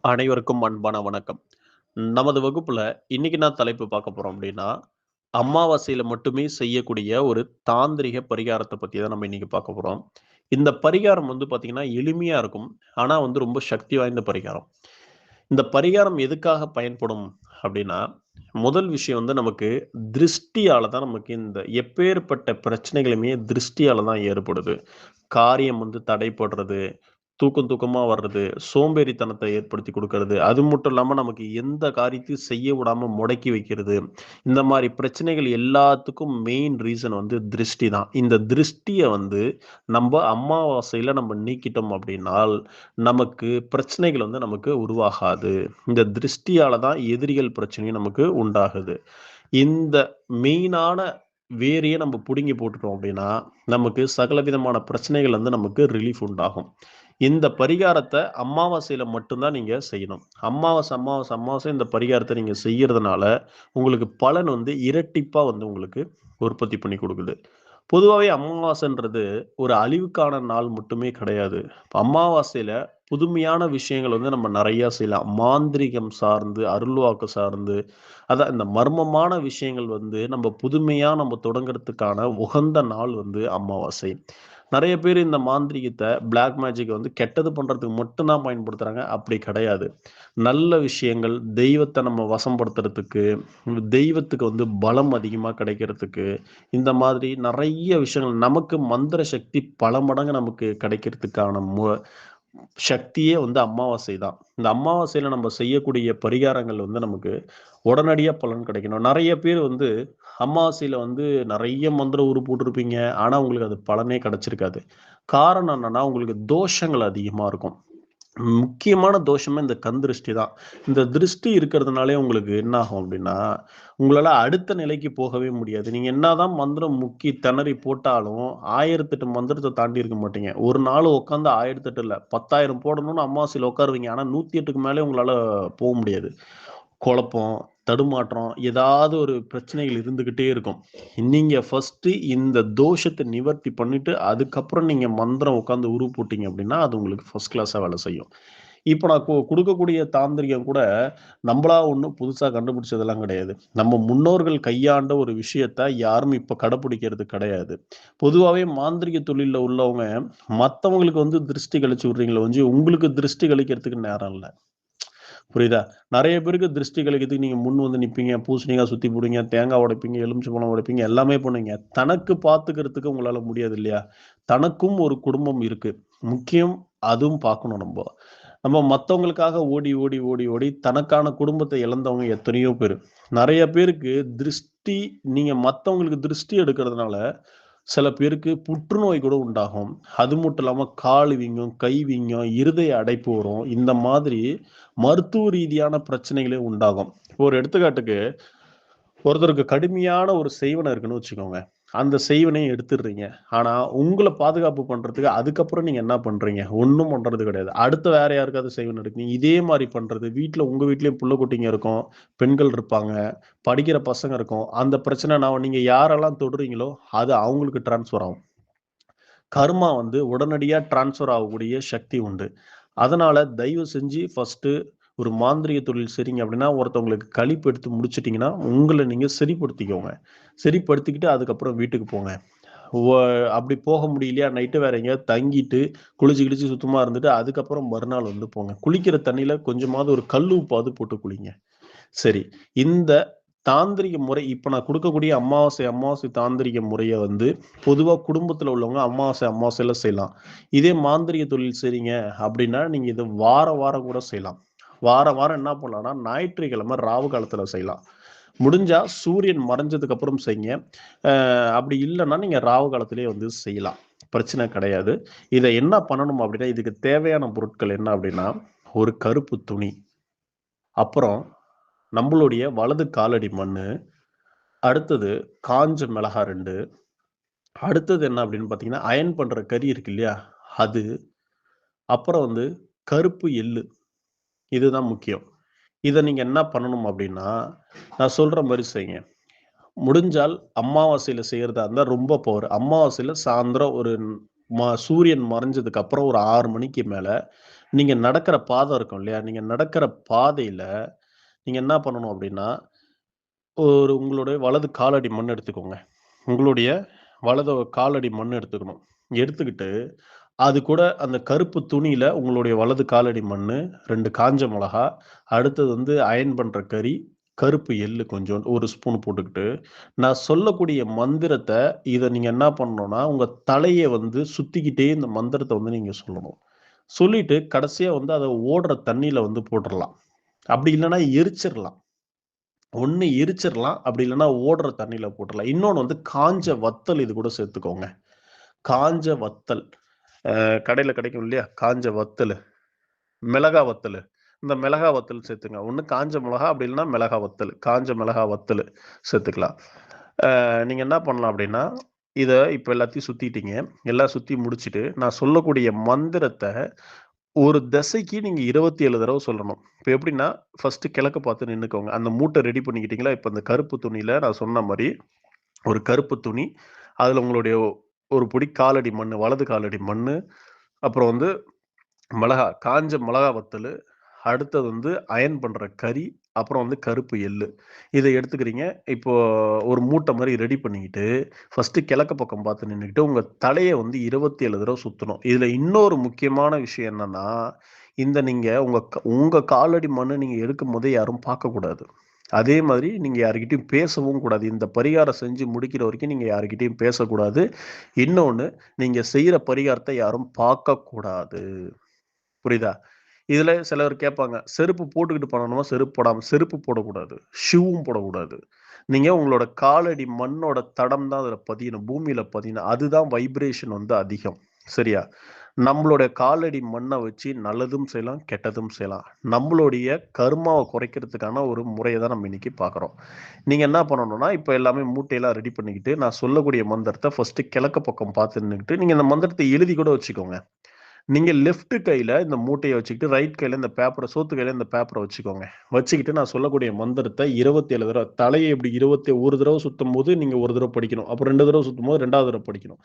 அனைவருக்கும் அன்பான வணக்கம். நமது வகுப்புல இன்னைக்கு நான் தலைப்பு பார்க்க போறோம் அப்படின்னா, அமாவாசையில மட்டுமே செய்யக்கூடிய ஒரு தாந்திரிக பரிகாரத்த பத்தி தான் நம்ம இன்னைக்கு பார்க்க போறோம். இந்த பரிகாரம் வந்து பார்த்தீங்கன்னா, எளிமையா இருக்கும். ஆனா வந்து ரொம்ப சக்தி வாய்ந்த பரிகாரம். இந்த பரிகாரம் எதுக்காக பயன்படும் அப்படின்னா, முதல் விஷயம் வந்து நமக்கு திருஷ்டியால தான் நமக்கு இந்த எப்பேர்ப்பட்ட பிரச்சனைகளுமே திருஷ்டியால தான் ஏற்படுது. காரியம் வந்து தடைப்படுறது, தூக்கம் தூக்கமா வர்றது, சோம்பேறித்தனத்த ஏற்படுத்தி குடுக்கறது, அது மட்டும் இல்லாம நமக்கு எந்த காரியத்தையும் செய்ய விடாம முடக்கி வைக்கிறது. இந்த மாரி பிரச்சனைகள் எல்லாத்துக்கும் மெயின் ரீசன் வந்து திருஷ்டி தான். இந்த திருஷ்டிய வந்து நம்ப அமாவாசையில நம்ம நீக்கிட்டோம் அப்படின்னால், நமக்கு பிரச்சனைகள் வந்து நமக்கு உருவாகாது. இந்த திருஷ்டியால தான் எதிரிகள் பிரச்சனையும் நமக்கு உண்டாகுது. இந்த மெயினான வேரையே நம்ம புடுங்கி போட்டுட்டோம் அப்படின்னா, நமக்கு சகலவிதமான பிரச்சனைகள் வந்து நமக்கு ரிலீஃப் உண்டாகும். இந்த பரிகாரத்த அமாவாசையில மட்டும் தான் நீங்க செய்யணும். அமாவாசை இந்த பரிகாரத்த நீங்க செய்யறதுனால, உங்களுக்கு பலன் வந்து இரட்டிப்பா வந்து உங்களுக்கு உற்பத்தி பண்ணி குடுக்குது. பொதுவாவே அமாவாசைன்றது ஒரு அழிவுக்கான நாள் மட்டுமே கிடையாது. அமாவாசையில புதுமையான விஷயங்கள் வந்து நம்ம நெறைய செய்யலாம். மாந்திரீகம் சார்ந்து, அருள்வாக்கு சார்ந்து, அதான் இந்த மர்மமான விஷயங்கள் வந்து நம்ம புதுமையா நம்ம தொடங்குறதுக்கான உகந்த நாள் வந்து அமாவாசை. நெறைய பேரு இந்த மாந்திரீகத்த, பிளாக் மேஜிக்க வந்து கெட்டது பண்றதுக்கு மட்டும் தான் பயன்படுத்துறாங்க. அப்படி கிடையாது. நல்ல விஷயங்கள், தெய்வத்த நம்ம வசப்படுத்துறதுக்கு, தெய்வத்துக்கு வந்து பலம் அதிகமா கிடைக்கிறதுக்கு, இந்த மாதிரி நெறைய விஷயங்கள் நமக்கு மந்திர சக்தி பல மடங்கு நமக்கு கிடைக்கிறதுக்கான சக்தியே வந்து அமாவாசை தான். இந்த அமாவாசையில நம்ம செய்யக்கூடிய பரிகாரங்கள் வந்து நமக்கு உடனடியா பலன் கிடைக்கணும். நெறைய பேர் வந்து அமாவாசையில வந்து நெறைய மந்திர உரு போட்டிருப்பீங்க. ஆனா, உங்களுக்கு அது பலனே கிடைச்சிருக்காது. காரணம் என்னன்னா, உங்களுக்கு தோஷங்கள் அதிகமா இருக்கும். முக்கியமான தோஷமே இந்த கண் திருஷ்டி தான். இந்த திருஷ்டி இருக்கிறதுனாலே உங்களுக்கு என்ன ஆகும் அப்டின்னா, உங்களால அடுத்த நிலைக்கு போகவே முடியாது. நீங்க என்னதான் மந்திரம் முக்கி திணறி போட்டாலும் 1008 மந்திரத்த தாண்டி இருக்க மாட்டீங்க. ஒரு நாள் உட்கார்ந்து 1008 இல்ல 10,000 போடணும்னு அமாவாசையில உட்காருவீங்க. ஆனா 108க்கு மேலே உங்களால முடியாது. குழப்பம், தடுமாற்றம், ஏதாவது ஒரு பிரச்சனைகள் இருந்துகிட்டே இருக்கும். நீங்க ஃபர்ஸ்ட்டு இந்த தோஷத்த நிவர்த்தி பண்ணிட்டு, அதுக்கப்புறம் நீங்க மந்திரம் உட்கார்ந்து உரு போட்டீங்க அப்டின்னா, அது உங்களுக்கு ஃபர்ஸ்ட் கிளாஸா வேல செய்யும். இப்ப நான் குடுக்கக்கூடிய தாந்திரிகம் கூட, நம்பளா ஒண்ணும் புதுசா கண்டுபிடிச்சதெல்லாம் கிடையாது. நம்ம முன்னோர்கள் கையாண்ட ஒரு விஷயத்த யாரும் இப்ப கடைப்பிடிக்கிறது கிடையாது. பொதுவாவே மாந்திரீக தொழில்ல உள்ளவங்க, மத்தவங்களுக்கு வந்து திருஷ்டி கழிச்சு விடுறீங்களே ஒழிஞ்சு, உங்களுக்கு திருஷ்டி கழிக்கிறதுக்கு நேரம் இல்ல. புரியுதா? நெறைய பேருக்கு திருஷ்டி கழிக்கிறதுக்கு நீங்க முன் வந்து நிப்பீங்க, பூசணிக்காய் சுத்தி போடுவீங்க, தேங்காய் உடைப்பீங்க, எலுமிச்சம்பழம் உடைப்பீங்க, எல்லாமே பண்ணுவீங்க. தனக்கு பாத்துக்கிறதுக்கு உங்களால முடியாது இல்லையா? தனக்கும் ஒரு குடும்பம் இருக்கு. முக்கியம் அதுவும் பார்க்கணும் நம்ப. நம்ம மத்தவங்களுக்காக ஓடி, ஓடி, ஓடி, ஓடி தனக்கான குடும்பத்த இழந்தவங்க எத்தனையோ பேரு. நெறைய பேருக்கு திருஷ்டி நீங்க மத்தவங்களுக்கு திருஷ்டி எடுக்கிறதுனால, சில பேருக்கு புற்றுநோய் கூட உண்டாகும். அது மட்டும் இல்லாம கால் வீங்கும், கை வீங்கும், இருதய அடைப்பு வரும். இந்த மாதிரி மருத்துவ ரீதியான பிரச்சனைகளே உண்டாகும். இப்போ ஒரு எடுத்துக்காட்டுக்கு, ஒருத்தருக்கு கடுமையான ஒரு செய்வன இருக்குன்னு வச்சுக்கோங்க. அந்த செய்வனையும் எடுத்துடுறீங்க. ஆனா, உங்கள பாதுகாப்பு பண்றதுக்கு அதுக்கப்புறம் நீங்க என்ன பண்றீங்க? ஒண்ணும் பண்றது கிடையாது. அடுத்து வேற யாருக்காவது செய்வன எடுக்குறீங்க. இதே மாரி பண்றது. உங்க வீட்லயும் புள்ள குட்டிங்க இருக்கும். பெண்கள் இருப்பாங்க. படிக்கிற பசங்க இருக்கும். அந்த பிரச்சனைனா நீங்க யாரெல்லாம் தொடுறீங்களோ, அது அவங்களுக்கு ட்ரான்ஸ்ஃபர் ஆகும். கர்மா வந்து உடனடியா ட்ரான்ஸ்ஃபர் ஆகக்கூடிய சக்தி உண்டு. அதனால தயவு செஞ்சு ஃபர்ஸ்ட்டு ஒரு மாந்திரீக தொழில் செய்றீங்க அப்படின்னா, ஒருத்தவங்களுக்கு கழிப்பு எடுத்து முடிச்சுட்டீங்கன்னா, உங்கள நீங்க சரிப்படுத்திக்கோங்க. சரிப்படுத்திக்கிட்டு அதுக்கப்புறம் வீட்டுக்கு போங்க. ஒ அப்படி போக முடியலையா, நைட்டு வேற எங்கேயாவது தங்கிட்டு, குளிச்சு கிளிச்சு சுத்தமா இருந்துட்டு, அதுக்கப்புறம் மறுநாள் வந்து போங்க. குளிக்கிற தண்ணீல கொஞ்சமாவது ஒரு கல் உப்பாவது போட்டு குளிங்க. சரி. இந்த தாந்திரிக முறை இப்ப நான் குடுக்கக்கூடிய அமாவாசை தாந்திரிக முறைய வந்து, பொதுவா குடும்பத்துல உள்ளவங்க அமாவாசையில செய்யலாம். இதே மாந்திரீக தொழில் செய்றீங்க அப்டின்னா, நீங்க இத வாரம் கூட செய்யலாம். வாரம் என்ன பண்ணலாம்னா, ஞாயிற்றுக்கிழமை ராவு காலத்துல செய்யலாம். முடிஞ்சா சூரியன் மறைஞ்சதுக்கு அப்புறம் செய்யுங்க. அப்படி இல்லன்னா, நீங்க ராவு காலத்திலேயே வந்து செய்யலாம். பிரச்சனை கிடையாது. இத என்ன பண்ணணும் அப்டின்னா, இதுக்கு தேவையான பொருட்கள் என்ன அப்டின்னா, ஒரு கருப்பு துணி, அப்புறம் நம்பளுடைய வலது காலடி மண்ணு, அடுத்தது காஞ்ச மிளகா 2, அடுத்தது என்ன அப்படின்னு பார்த்தீங்கன்னா, அயர்ன் பண்ற கரி இருக்கு இல்லையா? அது, அப்புறம் வந்து கருப்பு எள்ளு. இதுதான் முக்கியம். இத நீங்க என்ன பண்ணணும் அப்படின்னா, நான் சொல்ற மாரி செய்யுங்க. முடிஞ்சால் அமாவாசையில செய்யறதா இருந்தா ரொம்ப பவர். அமாவாசையில சாயந்தரம் ஒரு சூரியன் மறைஞ்சதுக்கு அப்புறம் ஒரு 6 மணிக்கு மேல நீங்க நடக்கிற பாதை இருக்கும் இல்லையா? நீங்க நடக்கிற பாதையில நீங்க என்ன பண்ணணும் அப்படின்னா, உங்களுடைய வலது காலடி மண் எடுத்துக்கோங்க. உங்களுடைய வலது காலடி மண் எடுத்துக்கணும். எடுத்துக்கிட்டு, அது கூட அந்த கருப்பு துணியில உங்களுடைய வலது காலடி மண்ணு, 2 காஞ்ச மிளகா, அடுத்தது வந்து அயர்ன் பண்ற கறி, கருப்பு எள்ளு கொஞ்சோண்டு 1 ஸ்பூன் போட்டுக்கிட்டு, நான் சொல்லக்கூடிய மந்திரத்த இத நீங்க என்ன பண்ணணும்னா, உங்க தலைய வந்து சுத்திக்கிட்டே இந்த மந்திரத்த வந்து நீங்க சொல்லணும். சொல்லிட்டு கடைசியா வந்து அத ஓடுற தண்ணீல வந்து போட்டுறலாம். அப்படி இல்லன்னா எரிச்சிரலாம். ஒண்ணு எரிச்சிரலாம். அப்படி இல்லன்னா ஓடுற தண்ணீல போட்டுறலாம். இன்னொன்னு வந்து காஞ்ச வத்தல் இது கூட சேர்த்துக்கோங்க. காஞ்ச வத்தல். கடையில கிடைக்கும் இல்லையா? காஞ்ச வத்தலு. மிளகா வத்தலு. இந்த மிளகா வத்தல் சேர்த்துங்க. ஒண்ணு காஞ்ச மிளகா, அப்படி இல்லன்னா மிளகா வத்தலு. காஞ்ச மிளகா வத்தலு சேர்த்துக்கலாம். நீங்க என்ன பண்ணலாம் அப்படின்னா, இத இப்ப எல்லாத்தையும் சுத்திட்டீங்க. எல்லாம் சுத்தி முடிச்சுட்டு, நான் சொல்லக்கூடிய மந்திரத்த ஒரு திசைக்கு நீங்க 27 தடவ சொல்லணும். இப்ப எப்படின்னா, ஃபர்ஸ்ட்டு கிழக்க பார்த்து நின்னுக்கோங்க. அந்த மூட்ட ரெடி பண்ணிக்கிட்டீங்களா? இப்ப இந்த கருப்பு துணியில நான் சொன்ன மாரி, ஒரு கருப்பு துணி, அதுல உங்களுடைய ஒரு புடி காலடி மண்ணு, வலது காலடி மண்ணு, அப்புறம் வந்து மிளகா, காஞ்ச மிளகா வத்தலு, அடுத்தது வந்து அயர்ன் பண்ற கறி, அப்புறம் வந்து கருப்பு எள்ளு. இத எடுத்துக்கிறீங்க. இப்போ ஒரு மூட்டை மாரி ரெடி பண்ணிக்கிட்டு, ஃபர்ஸ்ட்டு கிழக்கு பக்கம் பார்த்து நின்னுக்கிட்டு, உங்க தலைய வந்து 27 தடவ சுத்தணும். இதுல இன்னொரு முக்கியமான விஷயம் என்னன்னா, இந்த நீங்க உங்க காலடி மண்ண நீங்க எடுக்கும்போதே யாரும் பார்க்கக்கூடாது. அதே மாதிரி நீங்க யார்கிட்டயும் பேசவும் கூடாது. இந்த பரிகாரம் செஞ்சு முடிக்கிற வரைக்கும் நீங்க யார்கிட்டயும் பேசக்கூடாது. இன்னொன்னு, நீங்க செய்யற பரிகாரத்த யாரும் பார்க்கக்கூடாது. புரியுதா? இதுல சிலர் கேட்பாங்க, செருப்பு போட்டுக்கிட்டு பண்ணணுமா? செருப்பு போடாம செருப்பு போடக்கூடாது. ஷூவும் போடக்கூடாது. நீங்க உங்களோட காலடி மண்ணோட தடம் தான் அதுல பதியணும். பூமியில பதியணும். அதுதான் வைப்ரேஷன் வந்து அதிகம். சரியா? நம்மளுடைய காலடி மண்ண வச்சு நல்லதும் செய்யலாம், கெட்டதும் செய்யலாம். நம்மளுடைய கர்மாவ குறைக்கிறதுக்கான ஒரு முறைய தான் நம்ம இன்னைக்கு பார்க்குறோம். நீங்க என்ன பண்ணணும்னா, இப்ப எல்லாமே மூட்டையெல்லாம் ரெடி பண்ணிக்கிட்டு, நான் சொல்லக்கூடிய மந்திரத்த ஃபர்ஸ்ட்டு கிழக்கு பக்கம் பார்த்து நின்னுக்கிட்டு, நீங்க இந்த மந்திரத்த எழுதி கூட வச்சுக்கோங்க. நீங்க லெஃப்ட் கையில இந்த மூட்டைய வச்சுக்கிட்டு, ரைட் கையில இந்த பேப்பர சோத்து கையில இந்த பேப்பர வச்சுக்கோங்க. வச்சுக்கிட்டு நான் சொல்லக்கூடிய மந்திரத்த 27 தடவ தலைய இப்படி 21 தடவ சுத்தும்போது, நீங்க 1 தடவ படிக்கணும். அப்புறம் 2 தடவ சுத்தும்போது 2வது தடவ படிக்கணும்.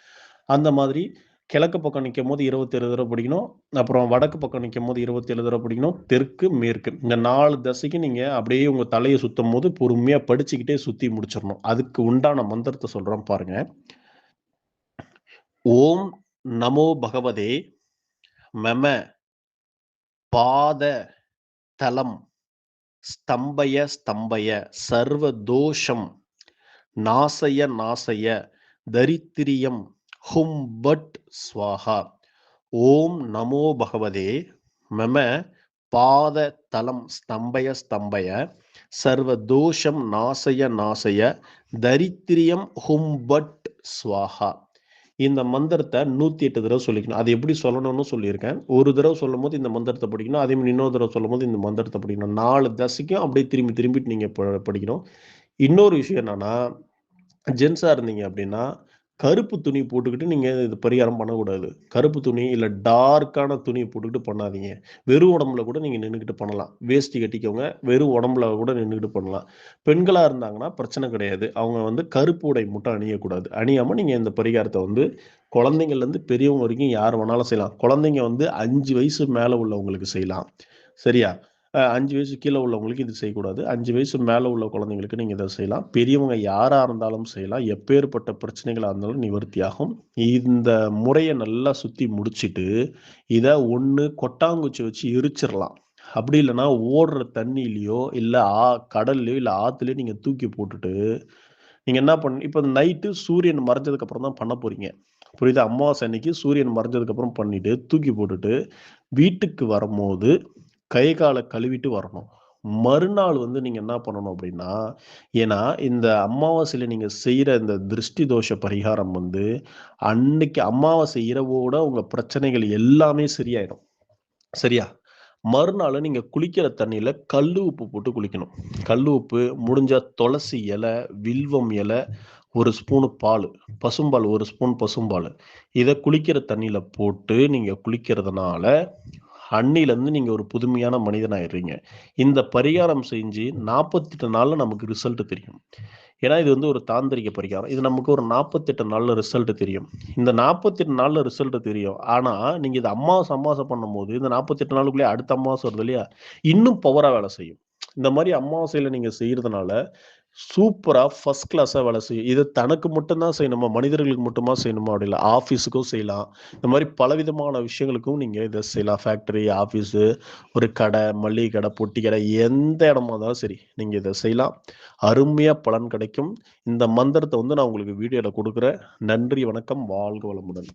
அந்த மாதிரி கிழக்கு பக்கம் நிக்கும்போது 27 தடவ படிக்கணும். அப்புறம் வடக்கு பக்கம் நிக்கும்போது 27 தடவ படிக்கணும். தெற்கு, மேற்கு இந்த 4 திசைக்கு நீங்க அப்படியே உங்க தலைய சுத்தும்போது பொறுமையா படிச்சுக்கிட்டே சுத்தி முடிச்சிரணும். அதுக்கு உண்டான மந்திரத்த சொல்றேன் பாருங்க. ஓம் நமோ பகவதே மம பாத தலம் ஸ்தம்பய ஸ்தம்பய சர்வ தோஷம் நாசய நாசய தரித்திரியம் ஹும் பட் ஸ்வாஹா. ஓம் நமோ பகவதே மம பாத தலம் ஸ்தம்பய ஸ்தம்பய சர்வ தோஷம் நாசய நாசய தரித்திரியம் ஹும் பட் ஸ்வாஹா. இந்த மந்திரத்த 108 தடவ சொல்லிக்கணும். அது எப்படி சொல்லணும்னு சொல்லியிருக்கேன். ஒரு தடவ சொல்லும்போது இந்த மந்திரத்த படிக்கணும். அதே மாரி இன்னொரு தடவ சொல்லும்போது இந்த மந்திரத்த படிக்கணும். 4 தசைக்கும் அப்படியே திரும்பி திரும்பிட்டு நீங்க படிக்கணும். இன்னொரு விஷயம் என்னன்னா, ஜென்ஸா இருந்தீங்க அப்படின்னா, கருப்பு துணி போட்டுக்கிட்டு நீங்க இது பரிகாரம் பண்ணக்கூடாது. கருப்பு துணி இல்ல டார்க்கான துணிய போட்டுக்கிட்டு பண்ணாதீங்க. வெறும் உடம்புல கூட நீங்க நின்னுக்கிட்டு பண்ணலாம். வேஷ்டி கட்டிக்கோங்க. வெறும் உடம்புல கூட நின்னுக்கிட்டு பண்ணலாம். பெண்களா இருந்தாங்கன்னா பிரச்சனை கிடையாது. அவங்க வந்து கருப்பு உடை மட்டும் அணியக்கூடாது. அணியாம நீங்க இந்த பரிகாரத்த வந்து குழந்தைங்கள்லேருந்து பெரியவங்க வரைக்கும் யார் வேணாலும் செய்யலாம். குழந்தைங்க வந்து 5 வயசு மேல உள்ளவங்களுக்கு செய்யலாம். சரியா? 5 வயசு கீழ உள்ளவங்களுக்கு இது செய்யக்கூடாது. 5 வயசு மேல உள்ள குழந்தைங்களுக்கு நீங்க இத செய்யலாம். பெரியவங்க யாரா இருந்தாலும் செய்யலாம். எப்பேர்ப்பட்ட பிரச்சனைகளா இருந்தாலும் நிவர்த்தியாகும். இந்த முறைய நல்லா சுத்தி முடிச்சுட்டு, இத ஒண்ணு கொட்டாங்குச்சி வச்சு எரிச்சிரலாம். அப்படி இல்லன்னா ஓடுற தண்ணீலயோ, இல்ல கடல்லயோ, இல்ல ஆத்துலயோ நீங்க தூக்கி போட்டுட்டு, நீங்க என்ன இப்ப நைட்டு சூரியன் மறைஞ்சதுக்கு அப்புறம் தான் பண்ண போறீங்க. புரியுதா? அமாவாசை அன்னைக்கு சூரியன் மறைஞ்சதுக்கு அப்புறம் பண்ணிட்டு, தூக்கி போட்டுட்டு, வீட்டுக்கு வரும்போது கை, கால கழுவிட்டு வரணும். மறுநாள் வந்து நீங்க என்ன பண்ணணும் அப்படின்னா, ஏன்னா இந்த அமாவாசையில நீங்க செய்ற இந்த திருஷ்டி தோஷ பரிகாரம் வந்து, அன்னைக்கு அமாவாசை இரவோட உங்க பிரச்சனைகள் எல்லாமே சரியாயிடும். சரியா? மறுநாள் நீங்க குளிக்கிற தண்ணீல கல்லு உப்பு போட்டு குளிக்கணும். கல்லு உப்பு, முடிஞ்சா துளசி இலை, வில்வம் இலை, 1 ஸ்பூன் பாலு, பசும்பால் 1 ஸ்பூன் பசும்பாலு. இத குளிக்கிற தண்ணீல போட்டு நீங்க குளிக்கிறதுனால அன்னிலேருந்து நீங்க ஒரு புதுமையான மனிதனாயிடுறீங்க. இந்த பரிகாரம் செஞ்சு 48 நாள்ல நமக்கு ரிசல்ட் தெரியும். ஏன்னா, இது வந்து ஒரு தாந்திரிக பரிகாரம். இது நமக்கு ஒரு 48 நாள்ல ரிசல்ட் தெரியும். இந்த 48 நாள்ல ரிசல்ட் தெரியும். ஆனா, நீங்க இத அமாவாசை பண்ணும்போது, இந்த 48 நாளுக்குள்ளயே அடுத்த அமாவாசை வருது இல்லையா? இன்னும் பவரா வேலை செய்யும். இந்த மாரி அமாவாசையில நீங்க செய்றதுனால, சூப்பரா ஃபர்ஸ்ட் கிளாஸா வேலை செய்யும். இது தனக்கு மட்டும் தான் செய்யணுமா? மனிதர்களுக்கு மட்டுமா செய்யணுமா? அப்படி இல்ல. ஆஃபீஸுக்கும் செய்யலாம். இந்த மாரி பலவிதமான விஷயங்களுக்கும் நீங்க இத செய்யலாம். ஃபேக்டரி, ஆஃபீஸு, ஒரு கடை, மளிகை கடை, பொட்டி கடை எந்த இடமா இருந்தாலும் சரி, நீங்க இத செய்யலாம். அருமையா பலன் கிடைக்கும். இந்த மந்திரத்த வந்து நான் உங்களுக்கு வீடியோல குடுக்குறேன். நன்றி, வணக்கம். வாழ்க வளமுடன்.